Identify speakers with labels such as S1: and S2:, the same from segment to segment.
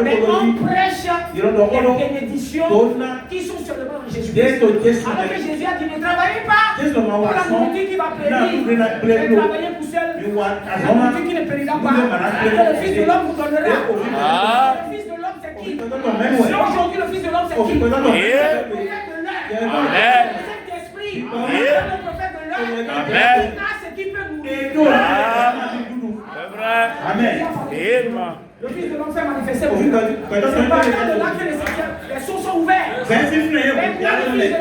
S1: Mais on prêche des bénédictions qui sont seulement en Jésus-Christ. Alors que Jésus a dit, ne travaillez pas pour la nourriture qui va périr, mais travaillez pour celle, la nourriture qui ne périra pas, que le Fils de l'homme vous donnera. Le Fils de l'homme, c'est qui? Si aujourd'hui le Fils de l'homme, c'est qui? Le prophète de l'air, le Saint-Esprit, le prophète de l'air, ce qui peut mourir.
S2: Amen.
S1: Le Fils de l'homme s'est manifesté aujourd'hui. C'est pas de là que les sources sont ouvertes. Mais le Fils de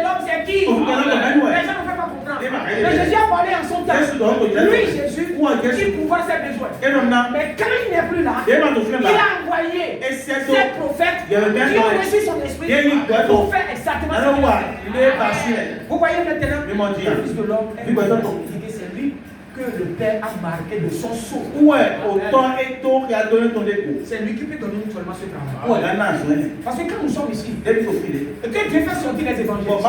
S1: l'homme, c'est qui? Les gens ne peuvent pas comprendre. Mais Jésus a parlé en son temps. Lui, Jésus, qui pouvait ses besoins. Mais quand il n'est plus là, il a envoyé ses prophètes qui ont reçu son esprit pour faire exactement ce qu'il a fait. Vous voyez maintenant, le Fils de l'homme est c'est lui que le Père a marqué de son sceau. C'est lui qui peut donner seulement ce travail. Parce que quand nous sommes ici, et que Dieu fait sortir les évangélistes,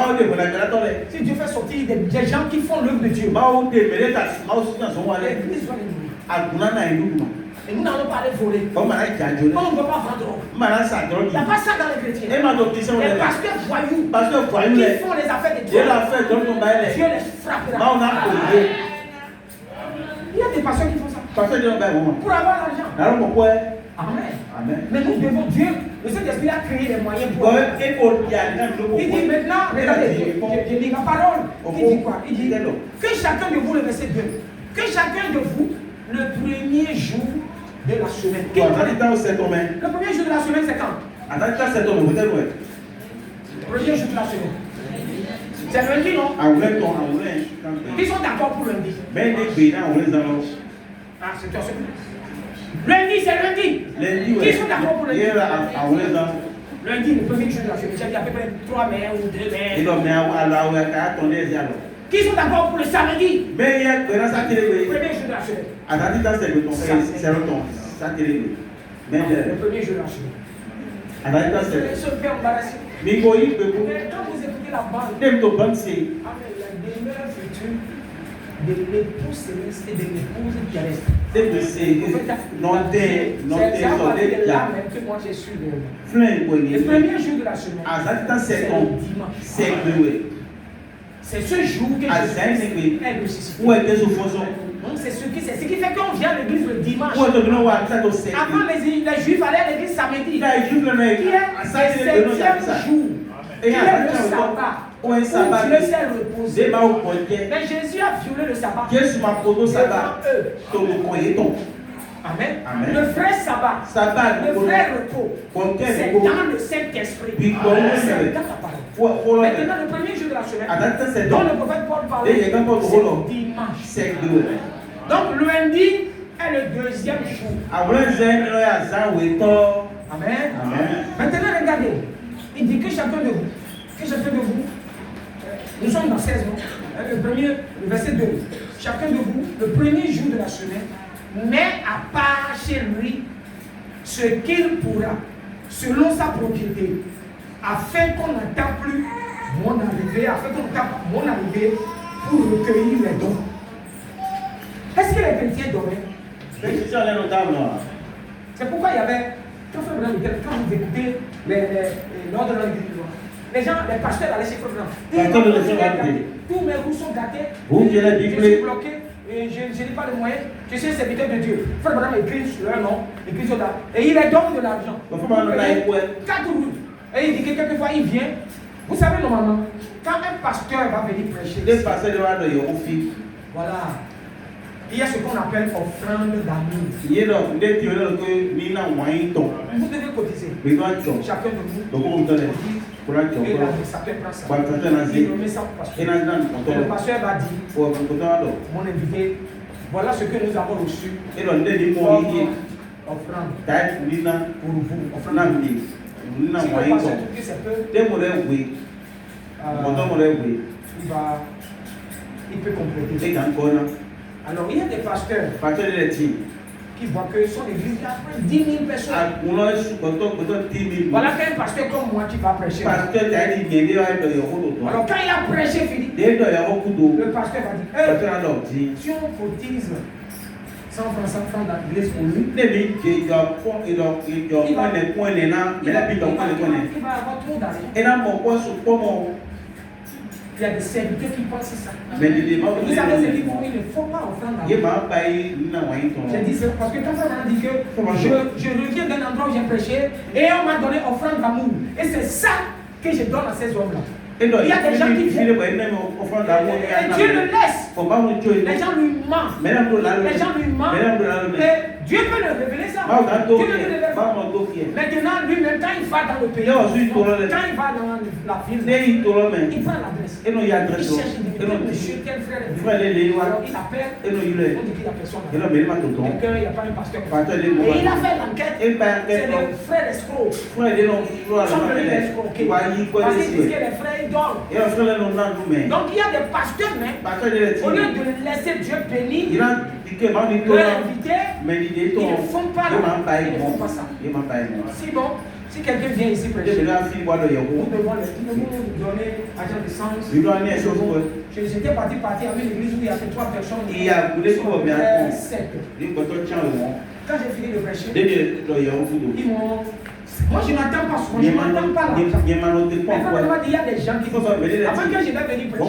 S1: si Dieu fait sortir des gens qui font l'œuvre de Dieu, l'Église va les nourrir. Et nous n'allons pas les voler. On ne peut pas vendre. Il n'y a pas ça dans les chrétiens. Les pasteurs voyous qui font les affaires de Dieu, Dieu les frappera. Il y a des pasteurs qui font ça pour avoir l'argent. Amen. Mais nous devons Dieu. Le Saint-Esprit a créé les moyens pour. Il dit maintenant, regardez, je lis la parole. Il dit quoi? Il dit que chacun de vous, le verset 2, que chacun de vous, le premier jour de la semaine. Le premier jour de la semaine, c'est quand? Le premier jour de la semaine. C'est lundi, non? Ils sont d'accord pour lundi. Ah, c'est toi ce que lundi, c'est lundi. Qui sont d'accord pour lundi? Lundi, le premier jour de la semaine. J'ai à peu près 3 mai ou 2 mai. Qui sont d'accord pour le samedi? Le premier jour de la semaine. Le premier jour de la semaine. Ce fait embarrassé. Mais quand vous écoutez la bande, la demeure future de l'épouse céleste et de l'épouse terrestre. C'est là même que moi j'ai su le premier jour de la semaine. C'est le dimanche. C'est ce jour que Jésus est ressuscité. Donc c'est ce qui fait qu'on vient à l'église le dimanche. Avant les Juifs allaient à l'église samedi. Qui est le 7e jour. Qui est le sabbat. Où Dieu s'est reposé. Mais Jésus a violé le sabbat. Devant eux. Amen. Le vrai sabbat, le vrai repos, c'est dans le Saint-Esprit. C'est dans la parole. Maintenant, le premier jour de la semaine, dont le prophète Paul parlait, c'est dimanche. Donc, lundi est le deuxième jour. Amen. Maintenant, regardez. Il dit que chacun de vous, nous sommes dans 16 mois. Le verset 2. Chacun de vous, le premier jour de la semaine, met à part chez lui ce qu'il pourra, selon sa propriété, afin qu'on n'attende plus mon arrivée, pour recueillir les dons. Est-ce que les chrétiens dormaient? C'est pourquoi il y avait, quand vous écoutez l'ordre de l'église, les gens, les pasteurs allaient chez Frère. Tous mes roues sont gâtés, je suis bloqué. Et je n'ai pas de moyens, je suis un serviteur de Dieu. Frère Branham écrit sur leur nom, écrit sur là, et il leur donne de l'argent. 4 roues. Et il dit que quelquefois il vient. Vous savez normalement, quand un pasteur va venir prêcher, voilà, il y a ce qu'on appelle offrande d'amour. Vous devez cotiser. Chacun de vous. Et ça peut prendre ça. Il remet ça au pasteur. Et le pasteur va dire, mon invité, voilà ce que nous avons reçu. Offrande pour vous. Offrande. Si le pasteur trouve que c'est peu, il peut compléter. Alors il y a des pasteurs qui voient que son église a près 10 000 personnes. Voilà qu'un pasteur comme moi qui va prêcher. Alors quand il a prêché fini, le pasteur va dire, si on cotise 100 francs d'adresse pour lui.
S2: Il va avoir trop d'argent.
S1: Il y a des serviteurs qui pensent ça.
S2: Mais
S1: vous savez ce qu'ils font, il ne faut pas offrande d'argent. J'ai dit ça parce que quand on m'a dit que je reviens d'un endroit où j'ai prêché et on m'a donné offrande d'amour. Et c'est ça que je donne à ces hommes-là. Il y a des gens qui viennent. Et Dieu le laisse. Les gens lui mentent. Les gens lui mentent. Et Dieu peut le révéler ça. Dieu le révèle. Maintenant, lui-même, quand il va dans le pays, quand il va dans la ville, il prend l'adresse. Il cherche monsieur, quel frère est venu. Alors il appelle, on dit qu'il y a personne. Quelqu'un, il n'y a pas un pasteur. Et il a fait l'enquête. C'est le frère escroc. Parce qu'ils disent que les frères dorment. Donc il y a des pasteurs, mais au lieu de laisser Dieu bénir, leur inviter, ils ne font pas ça. Si bon, si quelqu'un vient ici prêcher, nous devons lui donner argent de sens. J'étais parti avec l'église où il y avait 3 personnes. Quand j'ai fini de prêcher, ils m'ont... Moi je n'attends pas souvent, je n'attends pas l'argent. Mais vraiment, il y a des gens qui font ça. Avant que je vais venir prêcher,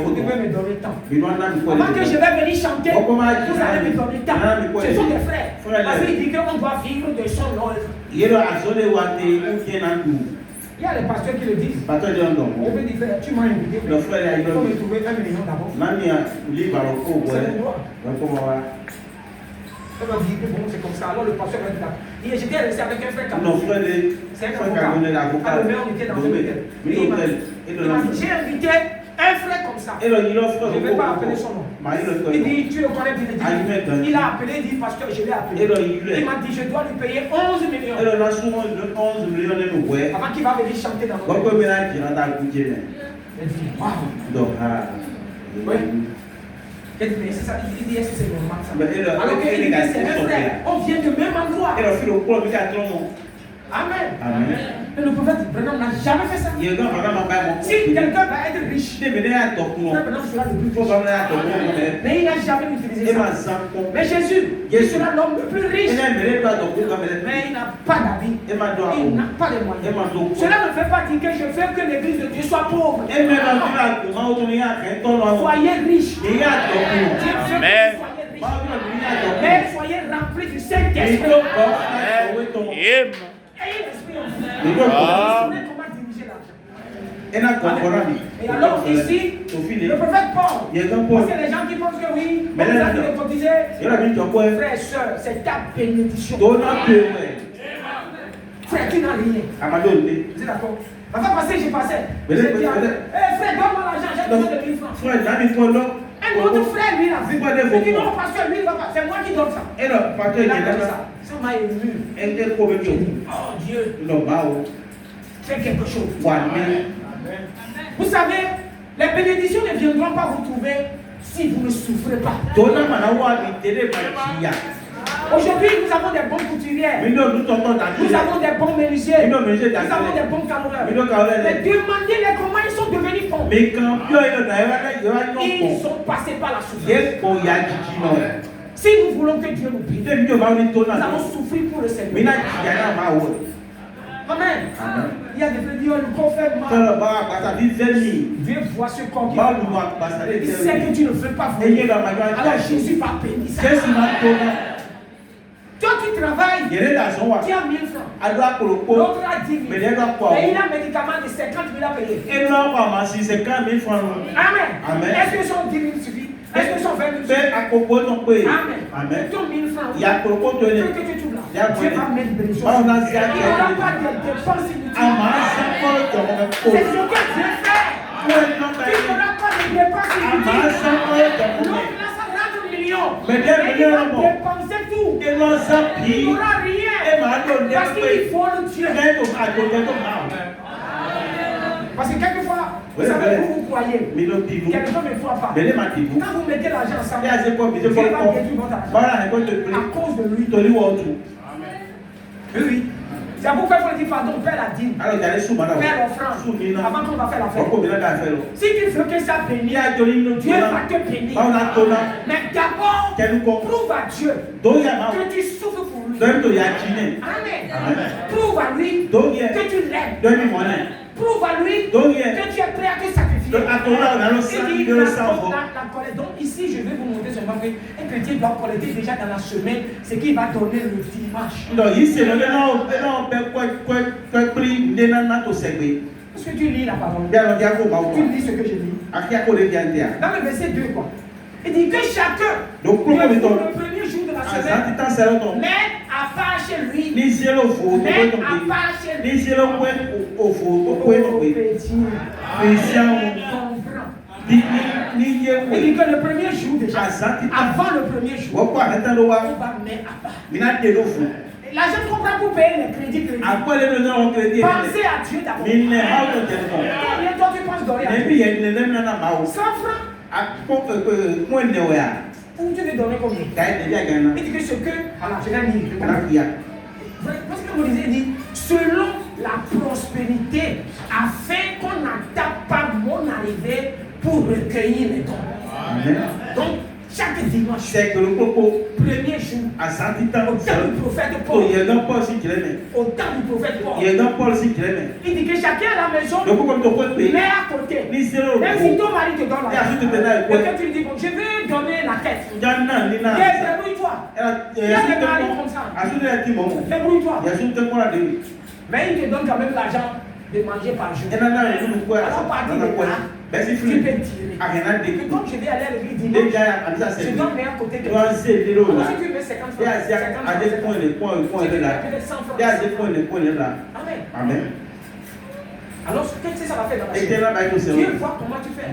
S1: vous devez me donner temps. Avant que je vais venir chanter, vous allez me donner temps. Ce sont des frères. Parce qu'il dit qu'on doit vivre de son œuvre. Il y a les pasteurs qui le disent. Je vais dire, frère, tu m'as invité. Il faut me trouver 1 million d'abord. On va dire que bon, c'est comme ça. Alors le pasteur va dire, j'étais resté avec un frère Cameroun. C'est un avocat. On était dans un hôtel. Il m'a dit, j'ai invité un frère comme ça. Je ne vais pas appeler son nom. Il dit, tu le connais bien. Il a appelé, il dit, pasteur, je l'ai appelé. Il m'a dit, je dois lui payer 11 millions. Avant qu'il va venir chanter dans notre église. Il dit, waouh. Oui. Il dit, c'est ça, il dit, est-ce que c'est normal ça? Alors qu'il dit, c'est un frère, on vient du même endroit. Amen. Mais le prophète Branham n'a jamais fait ça. Si quelqu'un va être riche, maintenant sera le plus riche. Mais il n'a jamais utilisé ça. Mais Jésus, il sera l'homme le plus riche. Mais il n'a pas d'habit. Il n'a pas de moyens. Cela ne fait pas dire que je veux que l'église de Dieu soit pauvre. Soyez riche. Mais soyez remplis du Saint-Esprit. Ayez l'esprit en vous. Vous savez comment diriger l'argent. Et alors ici, le prophète Paul, parce que les gens qui pensent que oui, on a dit de cotiser, frère et soeur, c'est ta bénédiction. Frère, tu n'as rien. Vous êtes d'accord? La fois passée, j'ai passé. J'ai dit, frère, donne-moi l'argent, j'ai besoin de 1000 francs. Un autre frère, lui, là, il dit non, pasteur, lui, il va pas. C'est moi qui donne ça. Il a donné ça. Ça m'a ému. Oh Dieu. Fais quelque chose. Vous savez, les bénédictions ne viendront pas vous trouver si vous ne souffrez pas. Aujourd'hui, nous avons des bons couturières. Nous avons des bons menuisiers. Nous avons des bons caroleurs. Mais demandez-les comment ils sont devenus bons. Ils sont passés par la souffrance. Si nous voulons que Dieu nous bénisse, nous allons souffrir pour le Seigneur. Amen. Il y a des frères qui disent le corps fait mal. Dieu voit ce corps qui fait mal. Il sait que tu ne fais pas venir. Alors Jésus va bénir ça. Toi qui travailles, qui a 1000 francs, l'autre a 10 000. Et il a un médicament de 50 000 à payer. Amen. Est-ce que son 10 000 suffit? Est-ce que son 20 000 suffit? Amen. Ton 1000 francs, que tu trouves là, Dieu va mettre des choses. Il n'y aura pas de dépenses inutiles. C'est ce que Dieu fait. Il n'y aura pas de dépenses inutiles. L'autre là, ça rentre millions. Mais il va dépenser tout. Il n'aura rien. Parce qu'il faut le Dieu. Parce que quelquefois, vous savez, vous croyez. Quelquefois ne croit pas. Quand vous mettez l'argent ensemble, Dieu va détruire votre argent. À cause de lui. Oui. C'est pourquoi il faut dire pardon, Père la dîme. Père l'offrande. Avant qu'on va faire la fête. Si tu veux que ça bénisse, Dieu va te bénir. Mais d'abord, prouve à Dieu que tu souffres pour lui. Amen. Prouve à lui que tu l'aimes. Prouve à lui que tu es prêt à te sacrifier. Donc ici, je vais vous montrer seulement qu'un chrétien doit collecter déjà dans la semaine ce qu'il va donner le dimanche. Est-ce que tu lis la parole? Tu lis ce que je lis. Dans le verset 2, quoi. Il dit que chacun, le premier jour de la semaine, mette à part chez lui, mette à part chez lui. Il dit que le premier jour déjà, avant le premier jour, on va mettre à part. L'argent qu'on prend pour payer les crédits. Pensez à Dieu d'abord. Combien de temps tu penses donner à Dieu? 100 francs. Ou tu veux donner combien? Il dit que ce que. Alors, je vais lire. Parce que vous disiez, il dit, selon la prospérité, afin qu'on n'attende pas mon arrivée pour recueillir les dons. Donc, chaque dimanche, premier jour, au temps du prophète Paul, il dit que chacun à la maison met à côté. Même si ton mari te donne la tête, et que tu lui dis, bon, je vais donner la tête. Débrouille-toi. Il y a des maris comme ça. Débrouille-toi. Mais il te donne quand même l'argent de manger par jour. Alors, partir de là, tu peux tirer. Et comme je vais aller à l'église dimanche, je donne rien à côté de toi. Si tu mets 50 francs, 50 francs. Amen. Alors, qu'est-ce que ça va faire dans la chaîne? Dieu voit comment tu fais.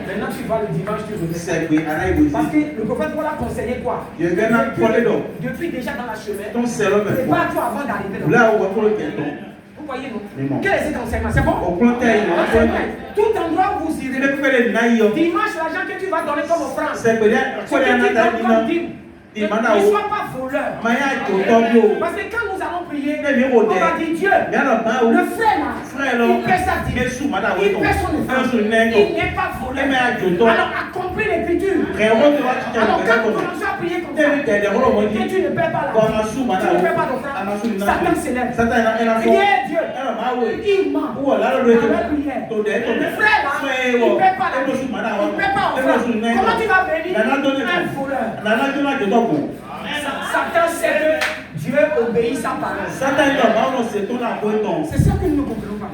S1: Maintenant, tu vas le dimanche, tu reviens. Parce que le prophète Paul a conseillé quoi? Depuis déjà dans la semaine, prépare-toi avant d'arriver là. Vous voyez, non? Quel est cet enseignement? C'est bon? Tout endroit où vous irez, dimanche, l'argent que tu vas donner comme offrande, ce que tu donnes comme dîme, ne sois pas voleur. Parce que quand nous allons prier, on va dire Dieu, le frère là, il paie sa dîme, il paie son offrande, il n'est pas voleur. Alors accomplis l'écriture. Alors quand nous commençons à prier comme ça, que tu ne paies pas la dîme, tu ne paies pas d'offrande, Satan s'élève. Il dit Dieu, il ment. Le frère là, il ne paie pas la dîme, il ne paie pas l'offrande. Comment tu vas bénir un voleur? Satan sait que Dieu obéit sa parole. C'est ça que nous ne comprenons pas.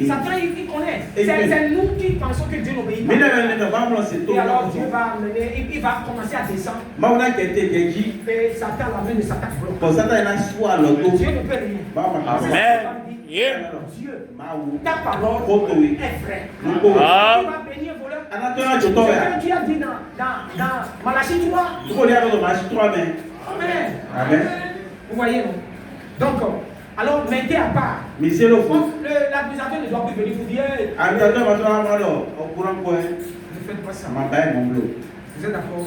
S1: Satan, il connaît. C'est nous qui pensons que Dieu n'obéit pas. Et alors Dieu va amener, il va commencer à descendre. Et Satan l'amène de Satan. Dieu ne peut rien. Amen. Dieu, ta parole est vraie. Tu vas bénir un voleur. Ce que tu as dit dans Malachie 3. Amen. Vous voyez, non? Donc, alors mettez à part. L'accusateur ne doit plus venir vous dire. Ne faites pas ça. Vous êtes d'accord?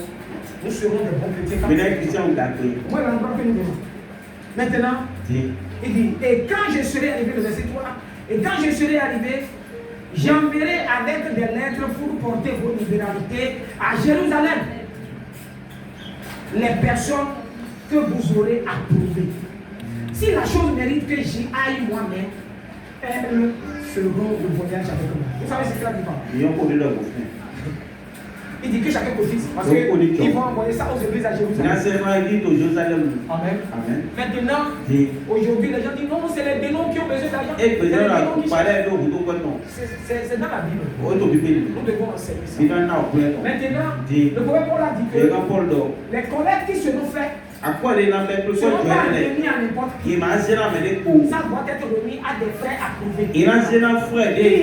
S1: Nous serons des bons chrétiens. Moi, l'endroit que nous venons. Maintenant, il dit, et quand je serai arrivé, le verset 3, et quand je serai arrivé, j'enverrai avec des lettres pour porter vos libéralités à Jérusalem. Les personnes que vous aurez approuvées. Si la chose mérite que j'y aille moi-même, elles feront le voyage avec moi. Vous savez ce que ça dit pas? Il dit que chacun profite parce qu'ils vont envoyer ça aux églises à Jérusalem. Amen. Maintenant, aujourd'hui, les gens disent non, c'est les démons qui ont besoin d'argent. C'est dans la Bible. Nous devons enseigner ça. Maintenant, le prophète Paul a dit que les collectes qui seront faites ne seront pas remis à n'importe qui. Ça doit être remis à des frères approuvés. Ils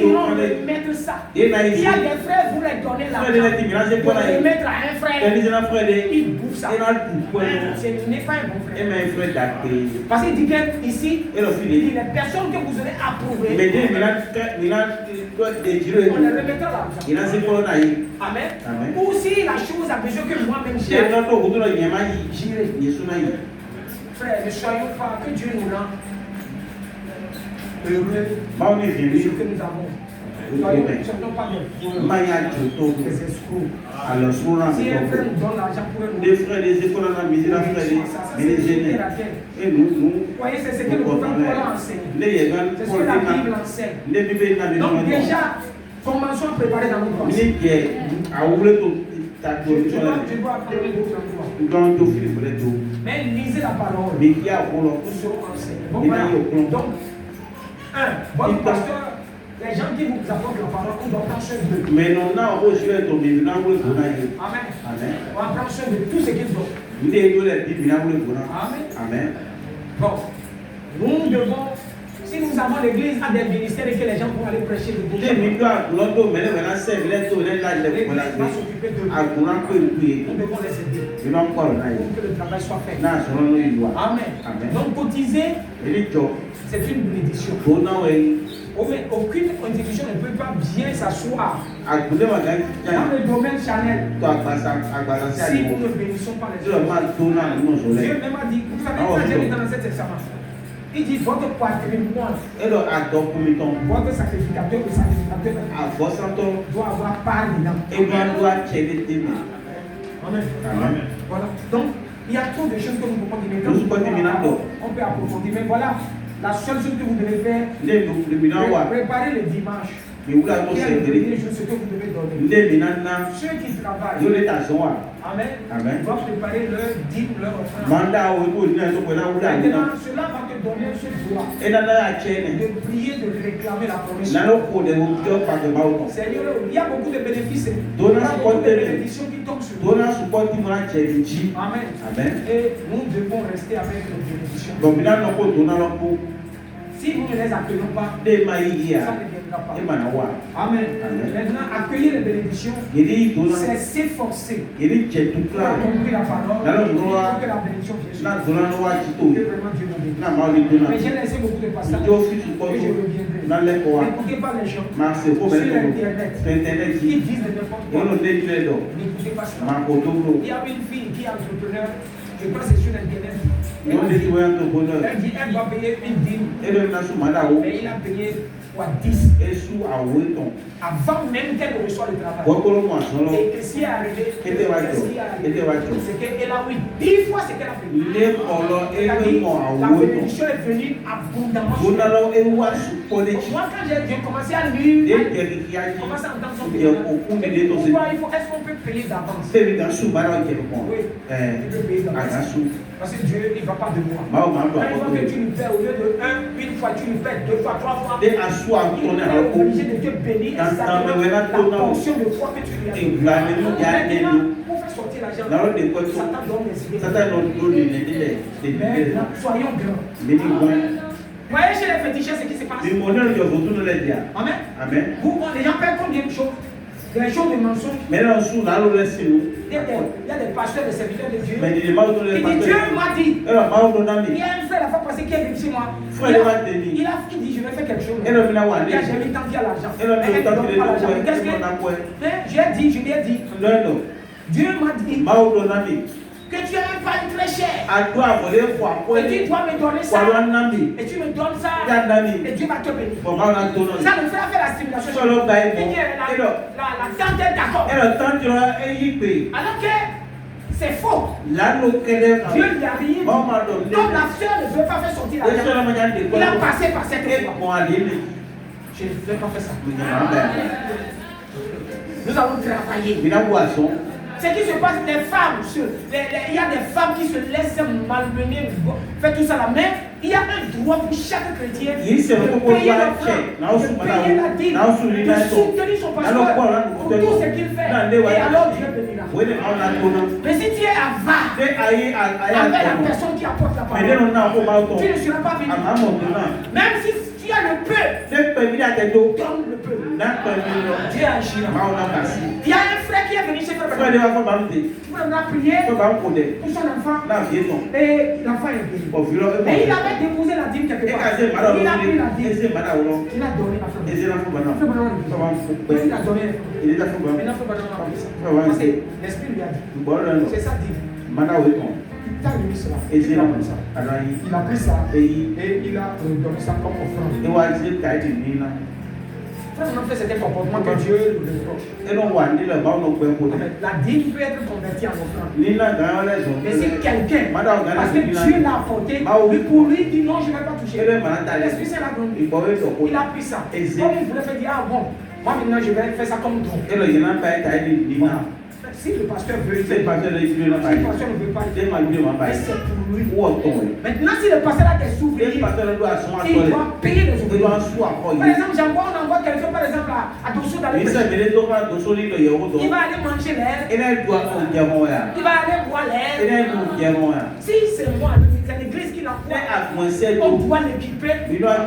S1: vont remettre ça. Il y a des frères, vous les donnez l'argent. Pour les mettre à un frère, il bouffe ça. Ce n'est pas un bon frère. Parce qu'il dit qu'ici, il dit les personnes que vous aurez approuvées, on les remettra l'argent. Amen. Ou si la chose a besoin que moi-même j'irai. frères, ne soyons pas, que Dieu nous rend heureux de ce que nous avons. Soyons pas des escrocs. Si un frère nous donne l'argent pour nous,
S2: des frères, des écoles en misère, des aînés. Et nous,
S1: voyez, c'est ce que le prophète Paul a enseigné. C'est ce que la Bible enseigne. Donc déjà, commençons à préparer dans nos pensées. Tu dois apprendre d'autres endroits. Mais lisez la parole. Nous serons enseignés. Bon, voilà. Donc, votre pasteur, les gens qui vous apportent la parole, on doit prendre soin d'eux.
S2: Mais non,
S1: Amen. On va prendre soin de tout ce qu'ils ont.
S2: Amen.
S1: Bon, nous devons, si nous avons l'église à des ministères et que les gens vont aller prêcher de Dieu, on va s'occuper de nous. Nous devons les aider pour que le travail soit fait. Amen. Donc cotiser, c'est une bénédiction. Aucune institution ne peut pas bien s'asseoir dans le domaine Chanel si nous ne bénissons pas les autres. Dieu même a dit, vous savez, quand j'ai lu dans l'Ancien Testament, il dit votre patrimoine, votre sacrificateur doit avoir part dedans. Amen. Voilà. Donc, il y a trop de choses que nous pouvons dire. On peut approfondir, mais voilà. La seule chose que vous devez faire, préparer le dimanche. Il y a le premier jour, ce que vous devez donner. Ceux qui travaillent, Amen, doivent préparer leur dîme, leur offrande. Maintenant, cela va te donner ce droit de prier, de réclamer la promesse. Seigneur, il y a beaucoup de bénéfices. Il y a beaucoup de bénédictions qui tombent sur nous. Amen. Et nous devons rester avec nos bénédictions. Si nous ne les accueillons pas, ça ne viendra pas. Amen. Maintenant, accueillir les bénédictions, c'est s'efforcer pour accomplir la parole, pour que la bénédiction vienne sur nous. Que vraiment Dieu nous bénisse. Mais j'ai laissé beaucoup de passages et je reviendrai. N'écoutez pas les gens sur Internet qui disent de n'importe quoi. N'écoutez pas cela. Il y a une fille qui est entrepreneur. Je pense que c'est sur Internet. Elle dit elle doit payer une dîme. Et il a payé quoi 10. Avant même qu'elle ne reçoive le travail. Et que ce qui est arrivé, c'est qu'elle a eu 10 fois ce qu'elle a payé. La bénédiction est venue abondamment. Moi, quand j'ai commencé à lire, j'ai commencé à entendre son pays. Est-ce qu'on peut payer d'avance? Oui, il peut payer d'avance. Parce que Dieu, il ne va pas de moi. Quand il voit que tu lui paies, au lieu de une fois, tu lui paies 2 fois, 3 fois, il est obligé de te bénir exactement la portion de foi que tu lui as donnée. Pour faire sortir l'argent, Satan donne des idées. Mais soyons grands. Vous voyez chez les fétichistes ce qui se passe. Amen. Vous, les gens perdent combien de choses? Des choses de mensonges. Il y a des pasteurs, des serviteurs de Dieu. Il dit Dieu m'a dit. Il y a un frère la fois passée qui est venu chez moi. Il dit je vais faire quelque chose. J'ai mis tant qu'il y a l'argent. Qu'est-ce que je lui ai dit? Dieu m'a dit que tu n'as même pas une très chère. Et tu dois me donner ça. Et tu me donnes ça. Et Dieu va te bénir. Ça le fait faire la stimulation. La tante est d'accord. Alors que c'est faux. Dieu lui a dit, comme la soeur ne veut pas faire sortir l'argent, il a passé par cette voie. Je ne vais pas faire ça. Nous allons travailler. Ce qui se passe, les femmes, il y a des femmes qui se laissent malmener, faire tout ça là, mais il y a un droit pour chaque chrétien de payer l'offrande, de payer la dîme, de soutenir son pasteur pour tout ce qu'il fait. Et alors Dieu bénira. Mais si tu es avare avec la personne qui apporte la parole, tu ne seras pas béni. Même si tu as le peu, donne le peu. Dieu agira. Il y a un frère qui est venu chez toi. Il a prié pour son enfant. Et l'enfant est guéri. Et il avait déposé la dîme quelque part. Il a pris la dîme. Il a donné la femme. Il a donné. Parce que l'esprit lui a dit. C'est ça dîme. est arrivé cela.
S2: Et c'est
S1: Il
S2: là.
S1: a pris ça. Il a pris ça
S2: Et
S1: et il a donné ça comme offrande. Frère, on a fait cet comportement que Dieu nous reproche. La dîme peut être convertie en offrande. Mais si quelqu'un, parce que Dieu l'a apporté, pour lui dit non, je ne vais pas toucher. L'Esprit Saint l'a donné. Il a pris ça. Comme il voulait faire dire, ah bon, moi maintenant je vais faire ça comme don. Si le pasteur veut, si le pasteur ne veut pas, mais c'est pour lui. Maintenant, si le pasteur a des souvenirs, il doit payer les souvenirs. Par exemple, on envoie quelqu'un, par exemple, à Dosso dans le pays. Il va aller manger l'air. Il va aller boire l'air. Si c'est moi, c'est l'église qui l'envoie, on doit l'équiper.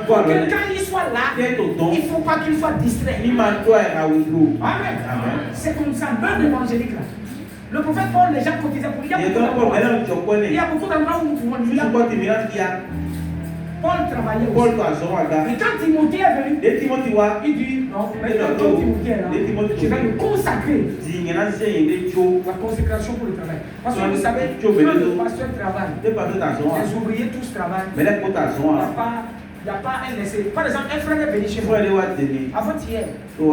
S1: Pour que quand il soit là, il ne faut pas qu'il soit distrait. Amen. C'est comme ça, même l'évangélique là. Le prophète Paul, les gens cotisaient pour lui. Il y a beaucoup d'endroits où nous pouvons lui dire. Paul travaillait aussi. Et quand Timothée est venu, il dit non, maintenant quand Timothée est là, je vais le consacrer. La consécration pour le travail. Parce que vous savez, quand le pasteur travaille, les ouvriers tous travaillent. Il n'y a pas un essai. Par exemple, un frère est venu chez moi. Avant-hier, le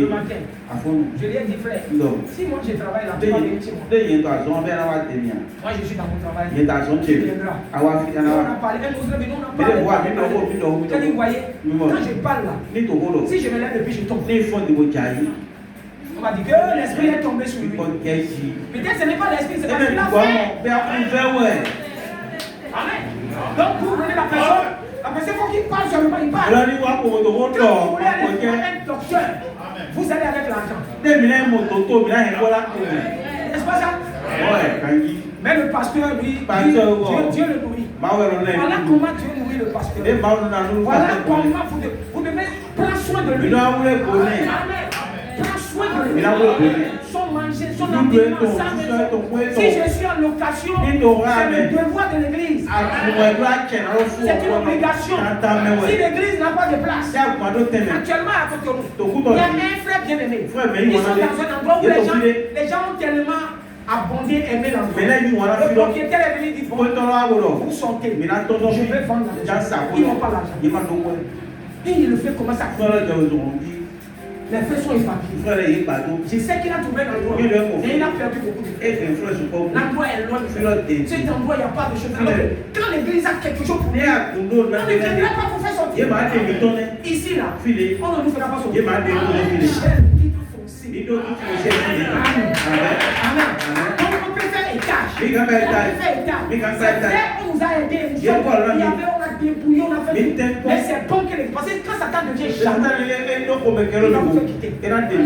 S1: matin, je lui ai dit, frère, si moi je travaille là, tu vas venir chez moi. Moi je suis dans mon travail. Tu viendras. On a parlé, un autre venu, on a parlé. Quand vous voyez, quand je parle là, si je me lève et puis je tombe, on m'a dit que l'esprit est tombé sur lui. Peut-être ce n'est pas l'esprit, c'est parce qu'il a fait. Amen. Donc vous prenez la personne. La personne, il faut qu'il parle seulement, il parle. Quand vous voulez aller voir un docteur, vous allez avec l'argent. N'est-ce pas ça? Mais le pasteur, lui, Dieu le nourrit. Voilà comment Dieu nourrit le pasteur. Voilà comment vous devez prendre soin de lui. Amen. Prends soin de lui. Son manger, son habillement, sa maison. Si je suis en location, c'est le devoir de l'église. C'est une obligation. Si l'église n'a pas de place, actuellement à côté de nous, il y a un frère bien-aimé. Ils sont dans un endroit où les gens ont tellement abondé, aimé l'endroit. Le propriétaire est venu dire, bon, vous sortez, je vais vendre la maison. Ils n'ont pas l'argent. Et il le fait comment ça? Les frères sont éparpillés. Je sais qu'il a trouvé l'endroit, mais il a perdu beaucoup de temps. L'endroit est loin de faire. Cet endroit, il n'y a pas de choses. Quand l'église a quelque chose pour nous, on ne viendra pas pour faire sortir. Ici, là, on ne nous fera pas sortir. Amen. Donc on peut faire étage. On nous a aidés. Il y avait, on a débrouillé, on a fait. Mais c'est bon que les. Parce que quand Satan devient jamais, il va vous faire quitter. Et quand il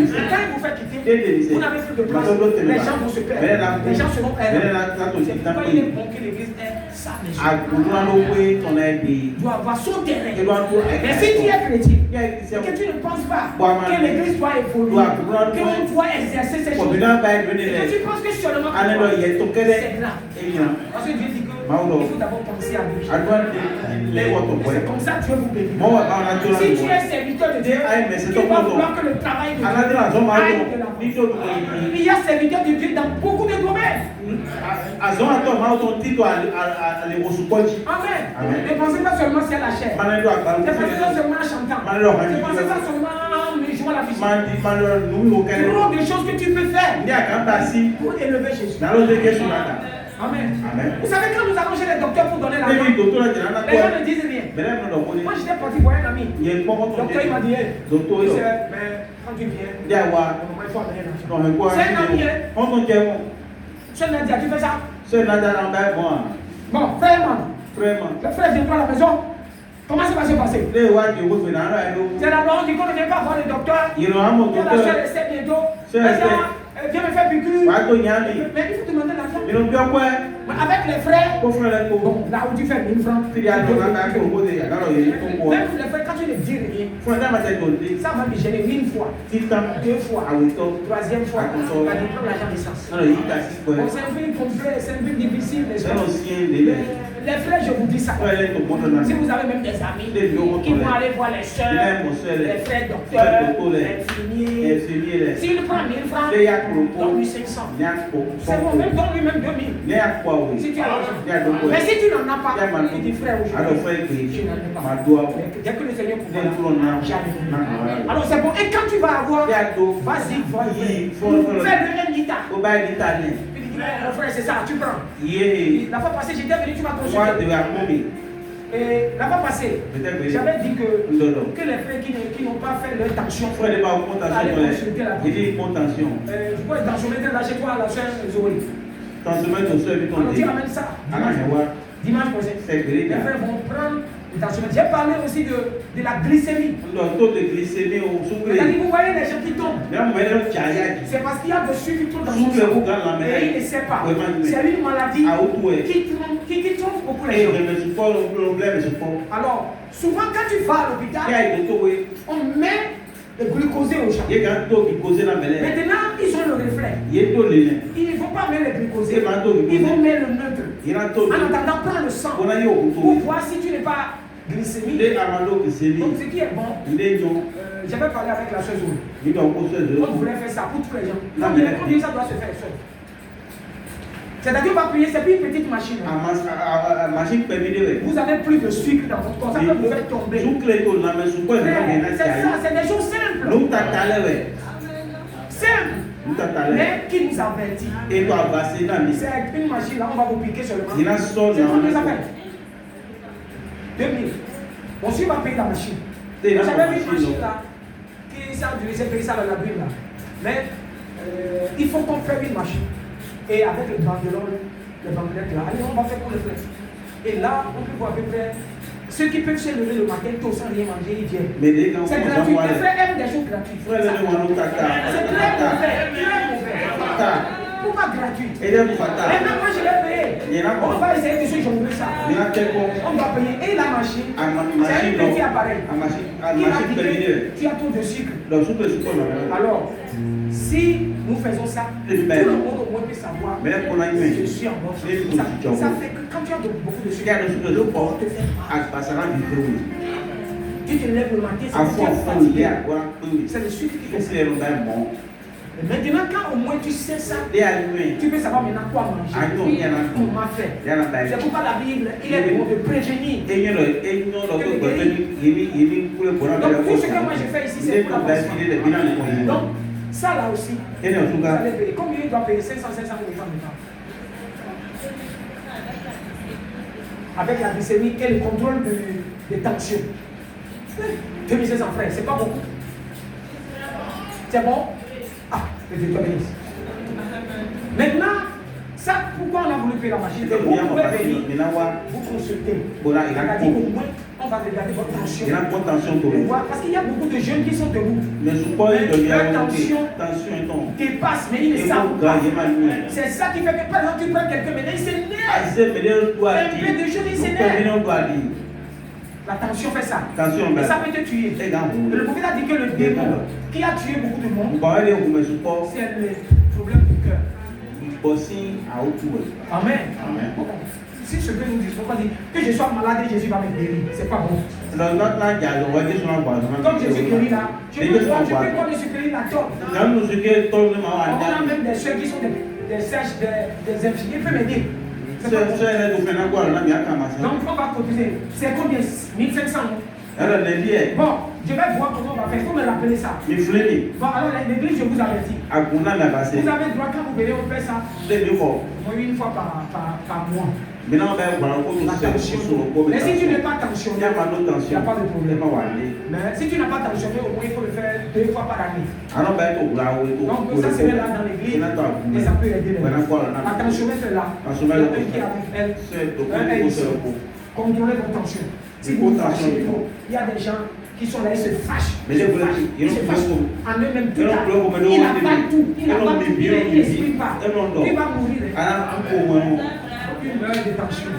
S1: vous fait quitter, vous n'avez plus de place. Les gens vont se perdre. Les gens seront erreurs. C'est pourquoi il est bon que l'église ait sa maison. Doit avoir son terrain. Mais si tu es chrétien, que tu ne penses pas que l'église doit évoluer, qu'on doit exercer ces choses, que tu penses que seulement c'est là. Parce que Dieu dit que il faut d'abord penser à lui. C'est comme ça que Dieu vous bénit. Si tu es serviteur de Dieu, tu vas vouloir que le travail de Dieu aille de l'avant. Il y a serviteur de Dieu dans beaucoup de domaines. Amen. Ne pensez pas seulement c'est la chair. Ne pensez pas seulement en chantant. Ne pensez pas seulement en jouant la musique. Trop de choses que tu peux faire pour élever Jésus. Amen. Vous savez, quand nous allons chez les docteurs pour donner l'argent, les gens ne disent rien. Moi, j'étais parti voir un ami. Le docteur, il m'a dit, mais quand tu viens, il faut amener l'argent. C'est un ami, hein. Sœur Nadia, tu fais ça? Bon, frère, le frère vient à la maison. Comment ça va se passer? C'est d'abord, on dit qu'on ne vient pas voir le docteur. La soeur essaie bientôt. Viens me faire piqûre. Mais il faut demander l'argent. Avec les frères, bon, là où tu fais 1000 francs, même les frères, quand tu ne dis rien, ça va me gêner 1000 fois, 2 fois, 3e fois, on va prendre l'argent d'essence. C'est un peu complet, c'est un peu difficile. Les frères, je vous dis ça. Si vous avez même des amis qui vont aller voir les soeurs, les frères docteurs, les infirmiers, s'il prend 1000 francs, donne-lui 500. C'est bon, même donne-lui même 2000. Si tu as l'argent. Mais si tu n'en as pas, il dit frère aujourd'hui, tu n'en as pas. Dès que le Seigneur pourra, jamais. Alors c'est bon. Et quand tu vas avoir, vas-y, fais-le un guitare. Mon frère, c'est ça, tu prends. La fois passée, j'étais venu, tu m'as consulté. Et la fois passée, j'avais dit que les frères qui n'ont pas fait leur tension, allez consulter la tension. Je peux tensionner là chez toi, la soeur Zoé. Alors tu ramènes ça. Dimanche prochain. Les frères vont prendre le tensiomètre. J'ai parlé aussi de la glycémie. C'est-à-dire, vous voyez les gens qui tombent. C'est parce qu'il y a de sucre qui tombe dans son cerveau. Et il ne sait pas. C'est une maladie qui trompe beaucoup les gens. Alors, souvent quand tu vas à l'hôpital, on met le glucosé aux gens. Maintenant, ils ont le réflexe. Ils ne vont pas mettre le glucosé. Ils vont mettre le neutre. En attendant, prends le sang pour voir si tu n'es pas glycémique. Donc, ce qui est bon, j'avais parlé avec la chose. On voulait faire ça pour tous les gens. Combien ça doit se faire seul? C'est-à-dire, on va prier, c'est plus une petite machine. Vous avez plus de sucre dans votre corps, ça peut vous faire tomber. C'est ça, c'est des choses simples. Simples. Mais qui nous avertit. C'est une machine, là, on va vous piquer seulement. C'est combien ça fait 2000. Mon suivre va payer la machine. J'avais une machine là, qui ça a duré, j'ai payé ça dans la brune là. Mais il faut qu'on fasse une machine. Et avec le banderole, le banderole là, allez, on va faire pour le frère. Et là, on peut voir à peu près ceux qui peuvent se lever le matin tôt sans rien manger, ils viennent. C'est gratuit. Les frères aiment des choses gratuites. C'est très mauvais. Pourquoi gratuit? Et même moi je l'ai payé. On va essayer de se jongler ça. On va payer. Et la machine, c'est un petit appareil. Qui va dire que tu as trop de sucre. Alors, si nous faisons ça, tout le monde au moins peut savoir que je suis en bonne santé. Ça fait que quand tu as beaucoup de sucre, le corps te fait mal. Tu te lèves le matin, c'est le sucre qui fait ça. Maintenant, quand au moins tu sais ça, tu peux savoir maintenant quoi manger. Comment faire. C'est pourquoi la Bible, il est bon de prévenir. Donc, tout ce que moi je fais ici, c'est pour la personne. Donc, ça là aussi, vous allez payer. Combien il doit payer 500 000 francs maintenant? Avec la glycémie et le contrôle des tensions. 2500 francs, c'est pas beaucoup. C'est bon? Ah, le Dieu te bénisse. Maintenant, ça, pourquoi on a voulu payer la machine? Vous pouvez venir, vous consulter. On a dit au moins, on va regarder votre tension. Parce qu'il y a beaucoup de jeunes qui sont debout. Mais leur tension dépasse, mais ils ne savent pas. C'est ça qui fait que, par exemple, tu prends quelqu'un, maintenant il s'énerve. Un peu de jeunes, il s'énerve. La tension fait ça. Et ça peut te tuer. Le prophète a dit que le démon qui a tué beaucoup de monde, c'est le problème du cœur. Amen. Si ce que nous disons, pas dire que je sois malade et Jésus va me guérir, c'est pas bon. Comme Jésus guérit là, je peux pas Jésus guérir la tombe. On a même des soeurs qui sont des sèches, des infirmiers, peut m'aider. Donc on va cotiser. C'est combien? 1500. Bon, je vais voir comment on va faire. Il faut me rappeler ça. Bon, alors l'église, je vous avertis. Vous avez le droit quand vous venez, on fait ça. Une fois par mois. Mais si tu n'es pas tensionné, il n'y a pas de problème. Mais si tu n'as pas tensionné, au moins il faut le faire 2 fois par année. Donc ça c'est là dans l'église et ça peut aider les gens. La tensiomètre est là. Il y a un qui arrive, elle ici. Contrôlez votre tension. Si vous fâchez, il y a des gens qui sont là, ils se fâchent. Ils se fâchent en eux-mêmes tout là. Il n'a pas tout. Il n'exprime pas. Il va mourir. Tu meurs de tension.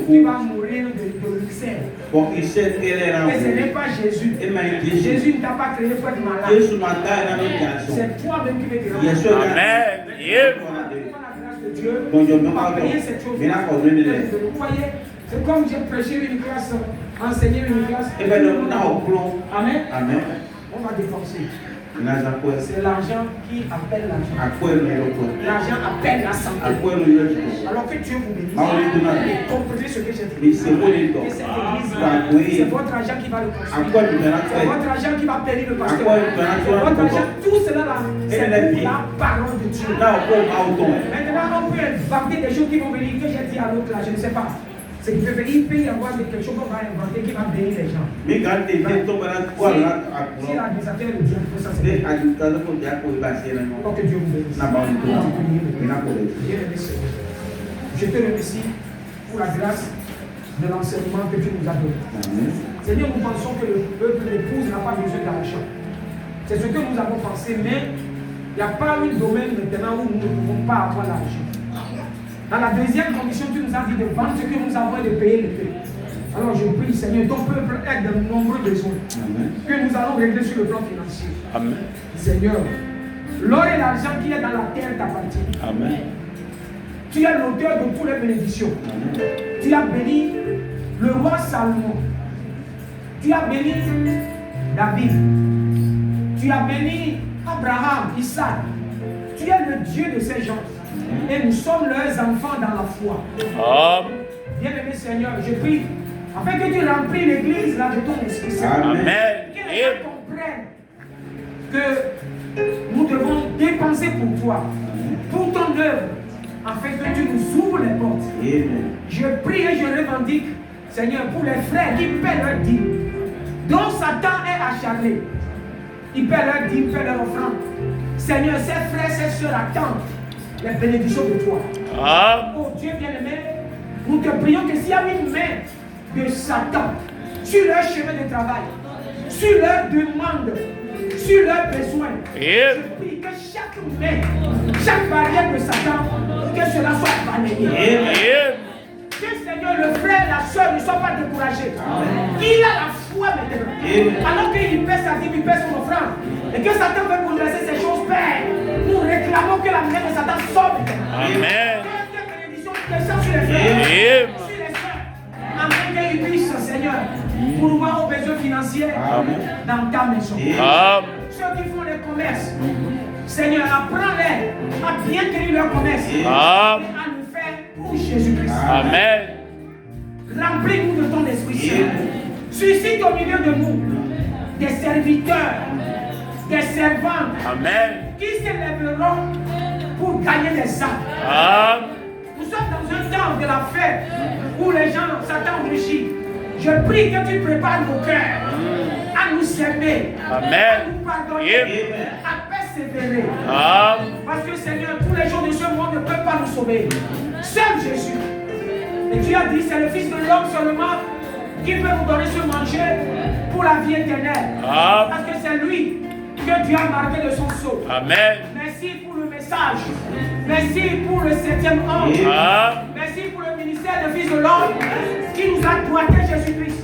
S1: Tu vas mourir de ulcère. Et ce n'est pas Jésus. Jésus ne t'a pas créé pour être malade. C'est toi-même qui veux te rendre malade. Amen. Dieu, on va payer cette chose. Vous voyez, C'est comme j'ai prêché une classe, enseigné une classe.
S2: Et bien,
S1: Amen.
S2: Amen.
S1: On va dépenser. C'est l'argent qui appelle l'argent. L'argent appelle la santé. Alors que Dieu vous bénisse. Et comprenez ce que j'ai dit. Que cette église, c'est votre argent qui va le construire. C'est votre argent qui va bénir le pasteur. C'est votre argent. Tout cela là, c'est pour la parole de Dieu. Maintenant, on peut inventer des choses qui vont venir, que j'ai dit à l'autre là, je ne sais pas. C'est qu'il peut y avoir quelque chose qu'on va inventer qui va bénir les gens. Si la désaffaire est le diable, ça c'est bon. Que Dieu vous bénisse. Je te remercie pour la grâce de l'enseignement que tu nous as donné. Seigneur, nous pensons que le peuple l'épouse n'a pas besoin d'argent. C'est ce que nous avons pensé, mais il n'y a pas un domaine maintenant où nous ne pouvons pas avoir l'argent. Dans la deuxième condition, tu nous as dit de vendre ce que nous avons et de payer le prix. Alors je prie, Seigneur, ton peuple est de nombreux besoins. Que nous allons régler sur le plan financier. Amen. Seigneur, l'or et l'argent qui est dans la terre t'appartiennent. Amen. Tu es l'auteur de toutes les bénédictions. Amen. Tu as béni le roi Salomon. Tu as béni David. Tu as béni Abraham, Isaac. Tu es le Dieu de ces gens. Et nous sommes leurs enfants dans la foi. Bien-aimé Seigneur, je prie afin que tu remplis l'église là de ton esprit Saint. Amen. Que les gens comprennent que nous devons dépenser pour toi, pour ton œuvre, afin que tu nous ouvres les portes. Amen. Je prie et je revendique, Seigneur, pour les frères qui paient leur dîme, dont Satan est acharné. Ils paient leur dîme, paient leur offrande. Seigneur, ces frères, ces soeurs attendent les bénédictions de toi. Oh Dieu bien-aimé, nous te prions que s'il y a une main de Satan sur leur chemin de travail, sur leurs demandes, sur leurs besoins, je prie que chaque main, chaque barrière de Satan, que cela soit balayé. Que Seigneur, le frère, la soeur ne soient pas découragés. Il a la foi maintenant. Alors qu'il paie sa dîme, il paie son offrande. Et que Satan veut bouleverser ces choses, Père. Nous réclamons que la main de Satan sorte. Amen. Que les bénédictions descendent sur les frères, sur les soeurs. Afin qu'ils puissent, Seigneur, pourvoir aux besoins financiers dans ta maison. Ceux qui font les commerces, Seigneur, apprends-les à bien tenir leur commerce. Et à nous faire pour Jésus-Christ. Amen. Remplis-nous de ton esprit Saint. Suscite au milieu de nous des serviteurs, des servantes. Amen. Qui s'élèveront pour gagner des âmes. Nous sommes dans un temps de la fête où les gens s'attendent enrichis. Je prie que tu prépares nos cœurs à nous aimer, à nous pardonner, à persévérer. Parce que Seigneur, tous les gens de ce monde ne peuvent pas nous sauver. Seul Jésus. Et tu as dit, c'est le Fils de l'homme seulement qui peut vous donner ce manger pour la vie éternelle. Parce que c'est lui que Dieu a marqué de son sceau. Amen. Merci pour le message. Merci pour le 7e ange. Merci pour le ministère de Fils de l'homme qui nous a doigté Jésus-Christ.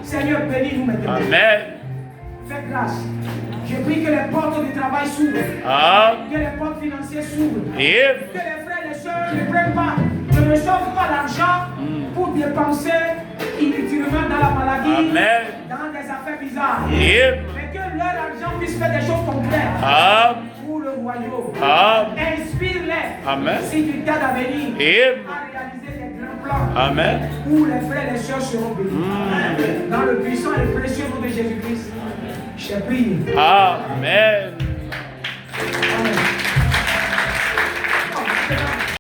S1: Seigneur, bénis-nous maintenant. Amen. Fais grâce. Je prie que les portes du travail s'ouvrent. Que les portes financières s'ouvrent. Que les frères et les sœurs ne prennent pas, ne reçoivent pas l'argent pour dépenser inutilement dans la maladie, dans des affaires bizarres. Mais que leur argent puisse faire des choses concrètes pour le royaume. Inspire-les si tu t'aides à venir à réaliser des grands plans où les frères et les sœurs seront bénis. Dans le puissant et précieux nom de Jésus-Christ, j'ai prié. Amen.